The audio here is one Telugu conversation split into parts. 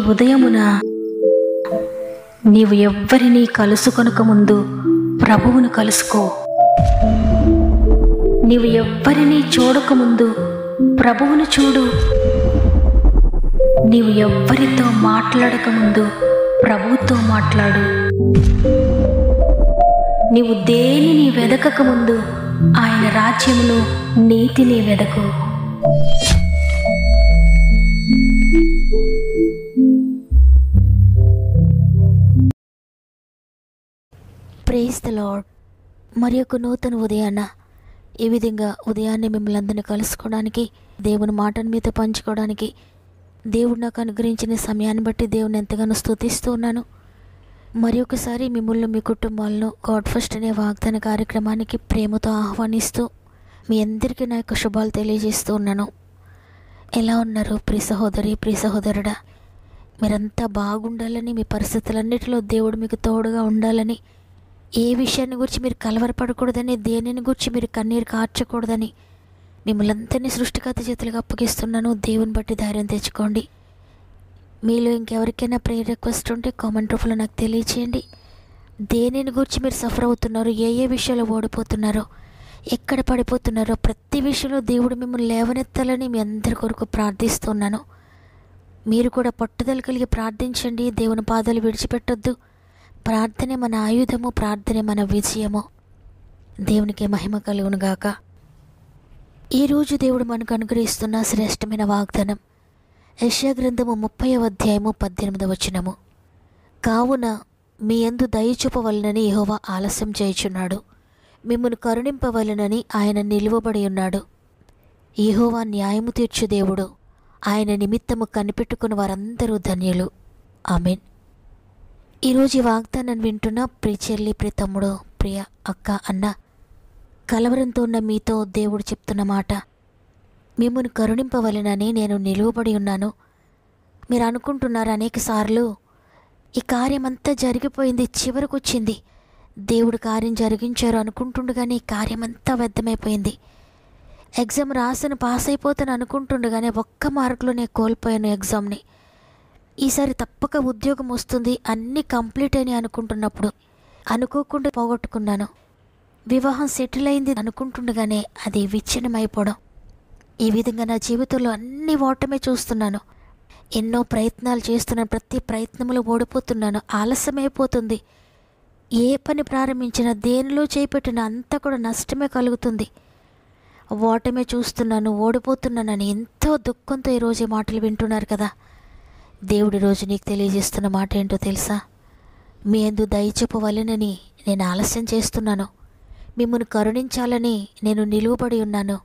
ఉదయమున నీవు ఎవ్వరినీ కలుసుకొనక ముందు ప్రభువును కలుసుకో. నీవు ఎవ్వరినీ చూడకముందు ప్రభువును చూడు. నీవు ఎవ్వరితో మాట్లాడకముందు ప్రభువుతో మాట్లాడు. నీవు దేనిని వెదకకముందు ఆయన రాజ్యమును నీతిని వెదకు. Praise the lord. మరి ఒక నూతన ఉదయాన్న ఈ విధంగా ఉదయాన్నే మిమ్మల్ని అందరినీ కలుసుకోవడానికి, దేవుని మాటను మీతో పంచుకోవడానికి దేవుడు నాకు అనుగ్రహించిన సమయాన్ని బట్టి దేవుని ఎంతగానో స్తుతిస్తూ ఉన్నాను. మరి ఒకసారి మిమ్మల్ని మీ కుటుంబాలను గాడ్ ఫస్ట్ అనే వాగ్దాన కార్యక్రమానికి ప్రేమతో ఆహ్వానిస్తూ మీ అందరికీ నా యొక్క శుభాలు తెలియజేస్తూ ఉన్నాను. ఎలా ఉన్నారు ప్రియ సహోదరి, ప్రియ సహోదరుడా? మీరంతా బాగుండాలని, మీ పరిస్థితులన్నిటిలో దేవుడు మీకు తోడుగా ఉండాలని, ఏ విషయాన్ని గురించి మీరు కలవరపడకూడదని, దేనిని గురించి మీరు కన్నీరు కార్చకూడదని మిమ్మల్ని అందరినీ సృష్టికర్త చేతులకు అప్పగిస్తున్నాను. దేవుని బట్టి ధైర్యం తెచ్చుకోండి. మీలో ఇంకెవరికైనా ప్రేయర్ రిక్వెస్ట్ ఉంటే కామెంట్ రూపంలో నాకు తెలియచేయండి. దేనిని గురించి మీరు సఫర్ అవుతున్నారో, ఏ ఏ విషయాలు ఓడిపోతున్నారో, ఎక్కడ పడిపోతున్నారో, ప్రతి విషయంలో దేవుడు మిమ్మల్ని లేవనెత్తాలని మీ అందరి కొరకు ప్రార్థిస్తున్నాను. మీరు కూడా పట్టుదల కలిగి ప్రార్థించండి. దేవుని పాదాలు విడిచిపెట్టొద్దు. ప్రార్థనే మన ఆయుధము, ప్రార్థనే మన విజయము. దేవునికి మహిమ కలుగునుగాక. ఈరోజు దేవుడు మనకు అనుగ్రహిస్తున్న శ్రేష్టమైన వాగ్దానం యెషయా గ్రంథము 30వ అధ్యాయము 18వ వచనము. కావున మీ యందు దయ చూపవలెనని యెహోవా ఆలస్యం చేయుచున్నాడు, మిమ్మును కరుణింపవలెనని ఆయన నిలువబడి ఉన్నాడు. యెహోవా న్యాయము తీర్చు దేవుడు, ఆయన నిమిత్తము కనిపెట్టుకుని వారందరూ ధన్యులు. ఆమేన్. ఈరోజు ఈ వాగ్దానాన్ని వింటున్న ప్రియ చెల్లి, ప్రియ తమ్ముడు, ప్రియ అక్క, అన్న, కలవరంతో ఉన్న మీతో దేవుడు చెప్తున్న మాట, మిమ్మును కరుణింపవలెనని నేను నిలువబడి ఉన్నాను. మీరు అనుకుంటున్నారు అనేక సార్లు ఈ కార్యమంతా జరిగిపోయింది, చివరికి వచ్చింది, దేవుడు కార్యం జరిగించారు అనుకుంటుండగానే ఈ కార్యమంతా వ్యర్థమైపోయింది. ఎగ్జామ్ రాసిన పాస్ అయిపోతాను అనుకుంటుండగానే ఒక్క మార్కులో నేను కోల్పోయాను ఎగ్జామ్ని. ఈసారి తప్పక ఉద్యోగం వస్తుంది, అన్నీ కంప్లీట్ అయినాయి అనుకుంటున్నప్పుడు అనుకోకుండా పోగొట్టుకున్నాను. వివాహం సెటిల్ అయింది అనుకుంటుండగానే అది విచ్ఛిన్నమైపోవడం. ఈ విధంగా నా జీవితంలో అన్ని ఓటమే చూస్తున్నాను. ఎన్నో ప్రయత్నాలు చేస్తున్నాను, ప్రతి ప్రయత్నంలో ఓడిపోతున్నాను, ఆలస్యమైపోతుంది. ఏ పని ప్రారంభించినా, దేనిలో చేపట్టినా అంతా కూడా నష్టమే కలుగుతుంది. ఓటమే చూస్తున్నాను, ఓడిపోతున్నానని ఎంతో దుఃఖంతో ఈరోజు ఈ మాటలు వింటున్నారు కదా. దేవుడి రోజు నీకు తెలియజేస్తున్న మాట ఏంటో తెలుసా? మీ యందు దయ చూపవలెనని నేను ఆలస్యం చేస్తున్నాను, మిమ్మల్ని కరుణించాలని నేను నిలువబడి ఉన్నాను.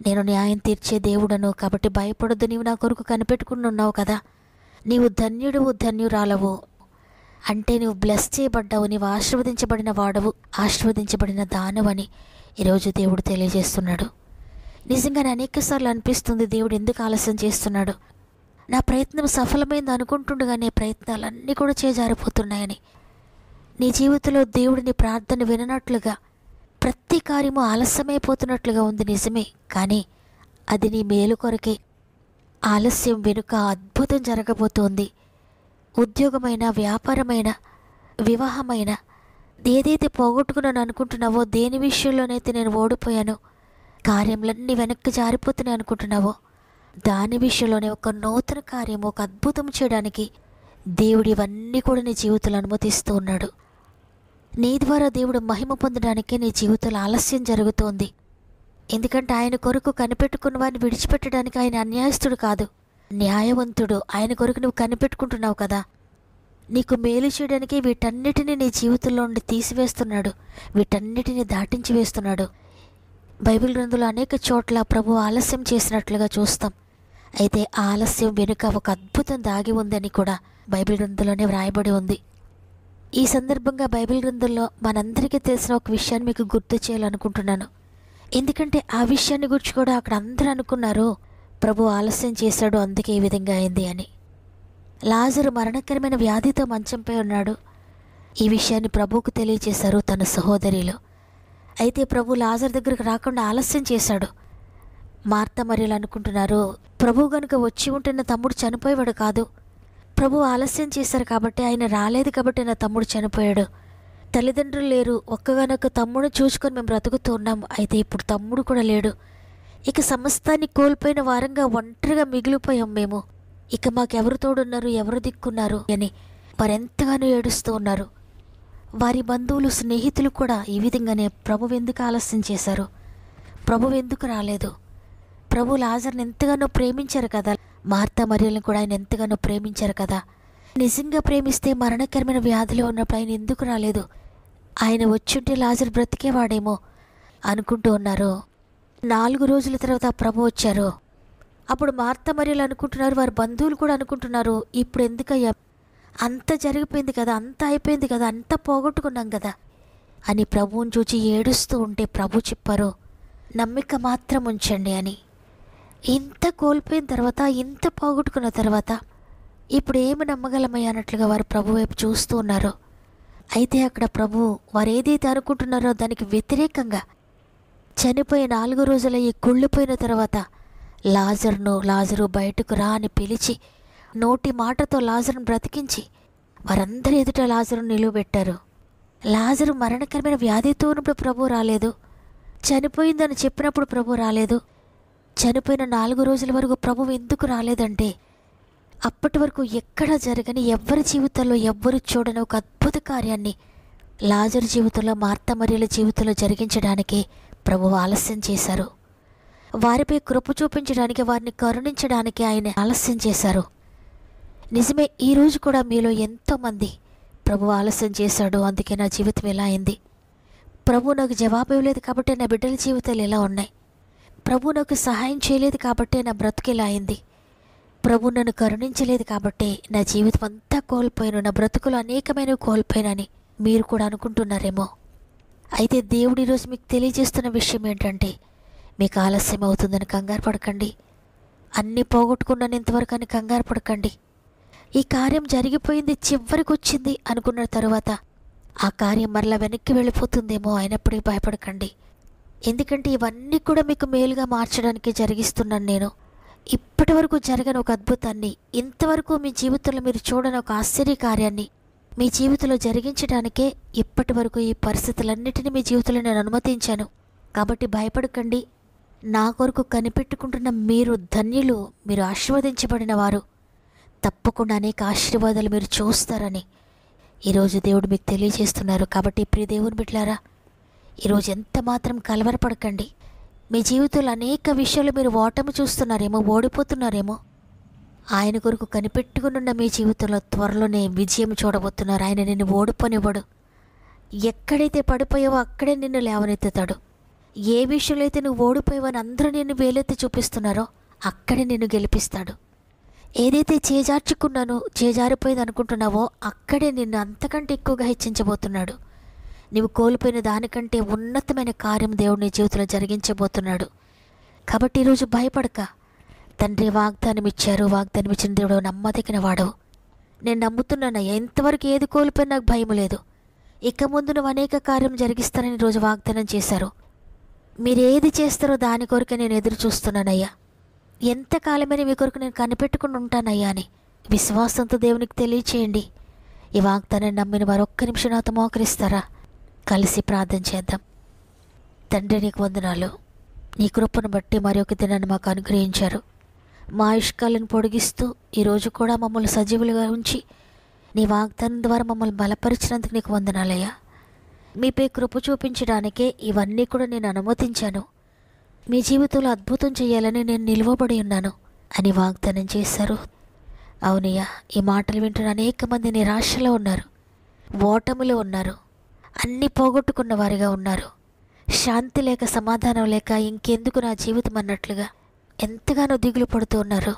నేను న్యాయం తీర్చే దేవుడను, కాబట్టి భయపడొద్దు. నీవు నా కొరకు కనిపెట్టుకుని ఉన్నావు కదా. నీవు ధన్యుడవు, ధన్యురాలవు. అంటే నువ్వు బ్లెస్ చేయబడ్డావు, నీవు ఆశీర్వదించబడిన వాడవు, ఆశీర్వదించబడిన దానవని ఈరోజు దేవుడు తెలియజేస్తున్నాడు. నిజంగానే అనేకసార్లు అనిపిస్తుంది, దేవుడు ఎందుకు ఆలస్యం చేస్తున్నాడు, నా ప్రయత్నం సఫలమైంది అనుకుంటుండగానే ప్రయత్నాలన్నీ కూడా చేజారిపోతున్నాయని. నీ జీవితంలో దేవుడు నీ ప్రార్థన విననట్లుగా, ప్రతి కార్యము ఆలస్యమైపోతున్నట్లుగా ఉంది, నిజమే. కానీ అది నీ మేలు కొరకే. ఆలస్యం వెనుక అద్భుతం జరగబోతోంది. ఉద్యోగమైన, వ్యాపారమైన, వివాహమైన, ఏదైతే పోగొట్టుకున్నాను అనుకుంటున్నావో, దేని విషయంలోనైతే నేను ఓడిపోయాను, కార్యములన్నీ వెనక్కి జారిపోతున్నాయి అనుకుంటున్నావో, దాని విషయంలోనే ఒక నూతన కార్యం, ఒక అద్భుతం చేయడానికి దేవుడు ఇవన్నీ కూడా నీ జీవితంలో అనుమతిస్తూ ఉన్నాడు. నీ ద్వారా దేవుడు మహిమ పొందడానికే నీ జీవితంలో ఆలస్యం జరుగుతోంది. ఎందుకంటే ఆయన కొరకు కనిపెట్టుకున్న వారిని విడిచిపెట్టడానికి ఆయన అన్యాయస్తుడు కాదు, న్యాయవంతుడు. ఆయన కొరకు నువ్వు కనిపెట్టుకుంటున్నావు కదా. నీకు మేలు చేయడానికి వీటన్నిటినీ నీ జీవితంలో నుండి తీసివేస్తున్నాడు, వీటన్నిటినీ దాటించి వేస్తున్నాడు. బైబిల్ గ్రంథంలో అనేక చోట్ల ప్రభు ఆలస్యం చేసినట్లుగా చూస్తాం. అయితే ఆలస్యం వెనుక ఒక అద్భుతం దాగి ఉందని కూడా బైబిల్ గ్రంథంలోనే వ్రాయబడి ఉంది. ఈ సందర్భంగా బైబిల్ గ్రంథంలో మనందరికీ తెలిసిన ఒక విషయాన్ని మీకు గుర్తు చేయాలనుకుంటున్నాను. ఎందుకంటే ఆ విషయాన్ని గురించి కూడా అక్కడ అందరూ అనుకున్నారు, ప్రభు ఆలస్యం చేశాడు అందుకే ఈ విధంగా అయింది అని. లాజరు మరణకరమైన వ్యాధితో మంచంపై ఉన్నాడు. ఈ విషయాన్ని ప్రభువుకు తెలియజేశారు తన సహోదరిలో. అయితే ప్రభు లాజరు దగ్గరకు రాకుండా ఆలస్యం చేశాడు. మార్త మరియలు అనుకుంటున్నారు, ప్రభు గనుక వచ్చి ఉంటే నా తమ్ముడు చనిపోయేవాడు కాదు, ప్రభు ఆలస్యం చేశారు కాబట్టి, ఆయన రాలేదు కాబట్టి నా తమ్ముడు చనిపోయాడు. తల్లిదండ్రులు లేరు, ఒక్కగానొక్క తమ్ముడు చూసుకొని మేము బ్రతుకుతూ ఉన్నాము. అయితే ఇప్పుడు తమ్ముడు కూడా లేడు. ఇక సమస్తాన్ని కోల్పోయిన వారంగా ఒంటరిగా మిగిలిపోయాం మేము. ఇక మాకెవరు తోడున్నారు, ఎవరు దిక్కున్నారు అని వారెంతగానో ఏడుస్తూ ఉన్నారు. వారి బంధువులు, స్నేహితులు కూడా ఈ విధంగానే ప్రభువు ఎందుకు ఆలస్యం చేశారు, ప్రభువు ఎందుకు రాలేదు, ప్రభు లాజర్ని ఎంతగానో ప్రేమించారు కదా, మార్తా మరియలను కూడా ఆయన ఎంతగానో ప్రేమించారు కదా, నిజంగా ప్రేమిస్తే మరణకరమైన వ్యాధిలో ఉన్నప్పుడు ఆయన ఎందుకు రాలేదు, ఆయన వచ్చుంటే లాజర్ బ్రతికేవాడేమో అనుకుంటూ ఉన్నారు. 4 రోజుల తర్వాత ప్రభు వచ్చారు. అప్పుడు మార్తా మరియలు అనుకుంటున్నారు, వారి బంధువులు కూడా అనుకుంటున్నారు, ఇప్పుడు ఎందుకయ్యా, అంత జరిగిపోయింది కదా, అంత అయిపోయింది కదా, అంత పోగొట్టుకున్నాం కదా అని ప్రభువుని చూచి ఏడుస్తూ ఉంటే ప్రభు చెప్పారు, నమ్మిక మాత్రం ఉంచండి అని. ఇంత కోల్పోయిన తర్వాత, ఇంత పోగొట్టుకున్న తర్వాత ఇప్పుడు ఏమి నమ్మగలమయ్యా అన్నట్లుగా వారు ప్రభు వైపు చూస్తూ ఉన్నారు. అయితే అక్కడ ప్రభు వారు ఏదైతే అనుకుంటున్నారో దానికి వ్యతిరేకంగా చనిపోయి 4 రోజులయ్యి కుళ్ళిపోయిన తర్వాత లాజరు బయటకు రా అని పిలిచి నోటి మాటతో లాజరును బ్రతికించి వారందరి ఎదుట లాజరును నిలువబెట్టారు. లాజరు మరణకరమైన వ్యాధితో ఉన్నప్పుడు ప్రభు రాలేదు, చనిపోయిందని చెప్పినప్పుడు ప్రభు రాలేదు. చనిపోయిన 4 రోజుల వరకు ప్రభువు ఎందుకు రాలేదంటే, అప్పటి వరకు ఎక్కడ జరగని, ఎవ్వరి జీవితంలో ఎవ్వరు చూడని ఒక అద్భుత కార్యాన్ని లాజరు జీవితంలో, మార్తా మరియల జీవితంలో జరిగించడానికే ప్రభువు ఆలస్యం చేశారు. వారిపై కృప చూపించడానికి, వారిని కరుణించడానికి ఆయన ఆలస్యం చేశారు. నిజమే, ఈరోజు కూడా మీలో ఎంతోమంది ప్రభు ఆలస్యం చేశాడు, అందుకే నా జీవితం ఎలా అయింది, ప్రభు నాకు జవాబు ఇవ్వలేదు కాబట్టి నా బిడ్డల జీవితాలు ఎలా ఉన్నాయి, ప్రభు నాకు సహాయం చేయలేదు కాబట్టి నా బ్రతుకు ఎలా అయింది, ప్రభు నన్ను కరుణించలేదు కాబట్టి నా జీవితం అంతా కోల్పోయాను, నా బ్రతుకులు అనేకమైనవి కోల్పోయానని మీరు కూడా అనుకుంటున్నారేమో. అయితే దేవుడు ఈరోజు మీకు తెలియజేస్తున్న విషయం ఏంటంటే, మీకు ఆలస్యం అవుతుందని కంగారు పడకండి, అన్నీ పోగొట్టుకున్నాను ఇంతవరకు అని కంగారు పడకండి. ఈ కార్యం జరిగిపోయింది, చివరికి వచ్చింది అనుకున్న తరువాత ఆ కార్యం మరలా వెనక్కి వెళ్ళిపోతుందేమో, అయినప్పటికీ భయపడకండి. ఎందుకంటే ఇవన్నీ కూడా మీకు మేలుగా మార్చడానికి జరిగిస్తున్నాను నేను. ఇప్పటి వరకు జరగని ఒక అద్భుతాన్ని, ఇంతవరకు మీ జీవితంలో మీరు చూడని ఒక ఆశ్చర్య కార్యాన్ని మీ జీవితంలో జరిగించడానికే ఇప్పటి వరకు ఈ పరిస్థితులన్నిటినీ మీ జీవితంలో నేను అనుమతించాను. కాబట్టి భయపడకండి. నా కొరకు కనిపెట్టుకుంటున్న మీరు ధన్యులు, మీరు ఆశీర్వదించబడిన వారు. తప్పకుండా అనేక ఆశీర్వాదాలు మీరు చూస్తారని ఈరోజు దేవుడు మీకు తెలియజేస్తున్నారు. కాబట్టి ప్రియ దేవుని బిడ్డలారా, ఈరోజు ఎంత మాత్రం కలవరపడకండి. మీ జీవితంలో అనేక విషయాలు మీరు ఓటమి చూస్తున్నారేమో, ఓడిపోతున్నారేమో. ఆయన కొరకు కనిపెట్టుకున్న మీ జీవితంలో త్వరలోనే విజయం చూడబోతున్నారు. ఆయన నిన్ను ఓడిపోనివ్వడు. ఎక్కడైతే పడిపోయావో అక్కడే నిన్ను లేవనెత్తుతాడు. ఏ విషయంలో అయితే నువ్వు ఓడిపోయావని అందరూ నిన్ను వేలెత్తి చూపిస్తున్నారో అక్కడే నిన్ను గెలిపిస్తాడు. ఏదైతే చేజారిపోయింది అనుకుంటున్నావో అక్కడే నిన్ను అంతకంటే ఎక్కువగా హెచ్చించబోతున్నాడు. నీవు కోల్పోయిన దానికంటే ఉన్నతమైన కార్యం దేవుడు నీ జీవితంలో జరిగించబోతున్నాడు. కాబట్టి ఈరోజు భయపడక, తండ్రి వాగ్దానం ఇచ్చిన దేవుడు నమ్మదగిన వాడవు. నేను నమ్ముతున్నానయ్యా, ఎంతవరకు ఏది కోల్పోయినా నాకు భయం లేదు, ఇక ముందు నువ్వు అనేక కార్యం జరిగిస్తానని రోజు వాగ్దానం చేశారు. మీరు ఏది చేస్తారో దాని కొరకు నేను ఎదురు చూస్తున్నానయ్యా, ఎంతకాలమైన మీ కొరకు నేను కనిపెట్టుకుని ఉంటానయ్యా అని విశ్వాసంతో దేవునికి తెలియచేయండి. ఈ వాగ్దానాన్ని నమ్మిన వారు ఒక్క నిమిషం నాతో మోకరిస్తారా? కలిసి ప్రార్థన చేద్దాం. తండ్రి, నీకు వందనాలు. నీ కృపను బట్టి మరి ఒక దినాన్ని మాకు అనుగ్రహించారు. మా ఆయుష్కాలను పొడిగిస్తూ ఈరోజు కూడా మమ్మల్ని సజీవులుగా ఉంచి నీ వాగ్దానం ద్వారా మమ్మల్ని బలపరిచినందుకు నీకు వందనాలయ్యా. మీపై కృప చూపించడానికే ఇవన్నీ కూడా నేను అనుమతించాను. మీ జీవితంలో అద్భుతం చేయాలని నేను నిలువబడి ఉన్నాను అని వాగ్దానం చేశారు. అవునయ్యా, ఈ మాటలు వింటున్న అనేక మంది నిరాశలో ఉన్నారు, ఓటమిలో ఉన్నారు, అన్నీ పోగొట్టుకున్న వారిగా ఉన్నారు. శాంతి లేక, సమాధానం లేక ఇంకెందుకు నా జీవితం అన్నట్లుగా ఎంతగానో దిగులు పడుతూ ఉన్నారు.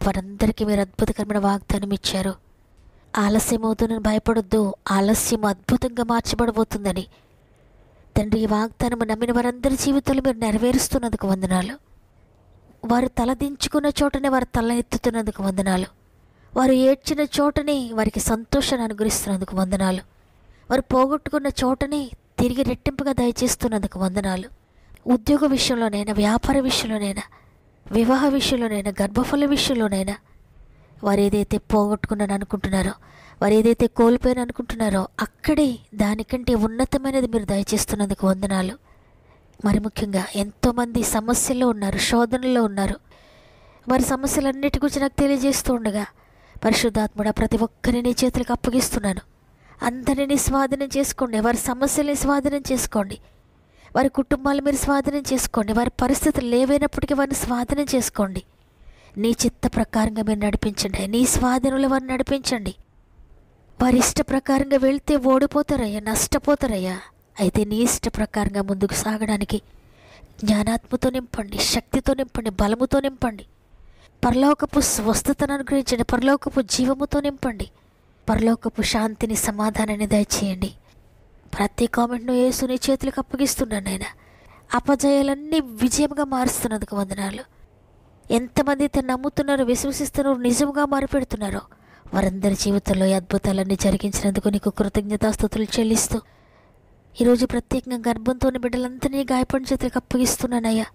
వారందరికీ మీరు అద్భుతకరమైన వాగ్దానం ఇచ్చారు. ఆలస్యం అవుతుందని భయపడొద్దు, ఆలస్యం అద్భుతంగా మార్చబడబోతుందని. తండ్రి, ఈ వాగ్దానము నమ్మిన వారందరి జీవితాలు మీరు నెరవేరుస్తున్నందుకు వందనాలు. వారు తలదించుకున్న చోటనే వారు తలెత్తుతున్నందుకు వందనాలు. వారు ఏడ్చిన చోటనే వారికి సంతోషాన్ని అనుగ్రహిస్తున్నందుకు వందనాలు. వారు పోగొట్టుకున్న చోటనే తిరిగి రెట్టింపుగా దయచేస్తున్నందుకు వందనాలు. ఉద్యోగ విషయంలోనైనా, వ్యాపార విషయంలోనైనా, వివాహ విషయంలోనైనా, గర్భఫల విషయంలోనైనా వారు ఏదైతే పోగొట్టుకున్నాను అనుకుంటున్నారో, వారు ఏదైతే కోల్పోయాను అనుకుంటున్నారో అక్కడే దానికంటే ఉన్నతమైనది మీరు దయచేస్తున్నందుకు వందనాలు. మరి ముఖ్యంగా ఎంతోమంది సమస్యల్లో ఉన్నారు, శోధనలో ఉన్నారు. వారి సమస్యలన్నిటి గురించి నాకు తెలియజేస్తూ ఉండగా, పరిశుద్ధాత్ముడా ప్రతి ఒక్కరిని నీ చేతులకు అప్పగిస్తున్నాను. అందరినీ స్వాధీనం చేసుకోండి. వారి సమస్యల్ని స్వాధీనం చేసుకోండి. వారి కుటుంబాలు మీరు స్వాధీనం చేసుకోండి. వారి పరిస్థితులు లేవైనప్పటికీ వారిని స్వాధీనం చేసుకోండి. నీ చిత్త ప్రకారంగా మీరు నడిపించండి. నీ స్వాధీనంలో వారిని నడిపించండి. వారి ఇష్ట ప్రకారంగా వెళ్తే ఓడిపోతారయ్యా, నష్టపోతారయ్యా. అయితే నీ ఇష్ట ప్రకారంగా ముందుకు సాగడానికి జ్ఞానాత్మతో నింపండి, శక్తితో నింపండి, బలముతో నింపండి. పరలోకపు స్వస్థతను అనుగ్రహించండి. పరలోకపు జీవముతో నింపండి. పరలోకపు శాంతిని, సమాధానాన్ని దయచేయండి. ప్రతి కామెంట్ను యేసు నీ చేతులకు అప్పగిస్తున్నాను నాయన. అపజయాలన్నీ విజయంగా మారుస్తున్నందుకు వందనాలు. ఎంతమంది అయితే నమ్ముతున్నారో, విశ్వసిస్తున్నారో, నిజంగా మారిపెడుతున్నారో వారందరి జీవితంలో ఈ అద్భుతాలన్నీ జరిగించినందుకు నీకు కృతజ్ఞతాస్తుతులు చెల్లిస్తూ, ఈరోజు ప్రత్యేకంగా గర్భంతోని బిడ్డలందరినీ గాయపడిన చేతులకు అప్పగిస్తున్నానయ్యా.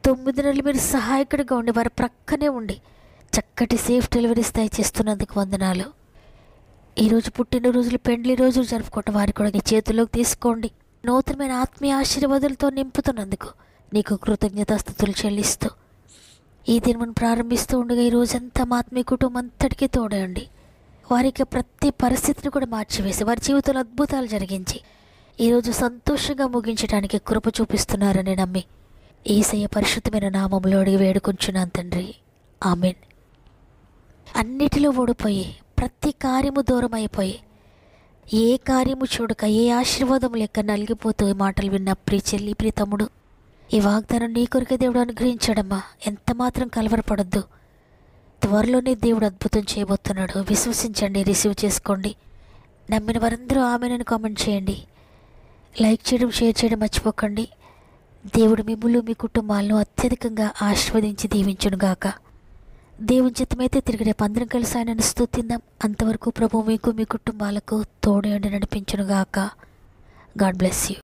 9 నెలలు మీరు సహాయకుడిగా ఉండి వారి ప్రక్కనే ఉండి చక్కటి సేఫ్ డెలివరీస్ దయచేస్తున్నందుకు వందనాలు. ఈరోజు పుట్టినరోజులు, పెండ్లి రోజులు జరుపుకోవటం వారి కూడా నీ చేతుల్లోకి తీసుకోండి. నూతనమైన ఆత్మీయ ఆశీర్వాదాలతో నింపుతున్నందుకు నీకు కృతజ్ఞతాస్తుతులు చెల్లిస్తూ, ఈ దినం ప్రారంభిస్తూ ఉండగా ఈ రోజంతా మా ఆత్మీయ కుటుంబం అంతటికీ తోడండి. వారికి ప్రతి పరిస్థితిని కూడా మార్చివేసి వారి జీవితంలో అద్భుతాలు జరిగించి ఈరోజు సంతోషంగా ముగించడానికి కృప చూపిస్తున్నారని నమ్మి యేసయ్య పరిశుద్ధమైన నామంలో అడిగి వేడుకొంచున్నాను తండ్రి. ఆమెన్. అన్నిటిలో ఓడిపోయి, ప్రతి కార్యము దూరం అయిపోయి, ఏ కార్యము చూడక, ఏ ఆశీర్వాదం లెక్క నలిగిపోతూ ఈ మాటలు విన్న ప్రియ చెల్లి, ప్రియ తమ్ముడు, ఈ వాగ్దానం నీ కొరికే దేవుడు అనుగ్రహించాడమ్మా. ఎంత మాత్రం కలవరపడద్దు. త్వరలోనే దేవుడు అద్భుతం చేయబోతున్నాడు. విశ్వసించండి, రిసీవ్ చేసుకోండి. నమ్మిన వారందరూ ఆమెనని కామెంట్ చేయండి. లైక్ చేయడం, షేర్ చేయడం మర్చిపోకండి. దేవుడు మిమ్ములు, మీ కుటుంబాలను అత్యధికంగా ఆశీర్వదించి దీవించునుగాక. దేవుని చిత్తమైతే తిరిగి రేపు అందరం కలిసి ఆయనను స్తుతిద్దాం. అంతవరకు ప్రభు మీకు, మీ కుటుంబాలకు తోడే ఉండి నడిపించునుగాక. God bless you.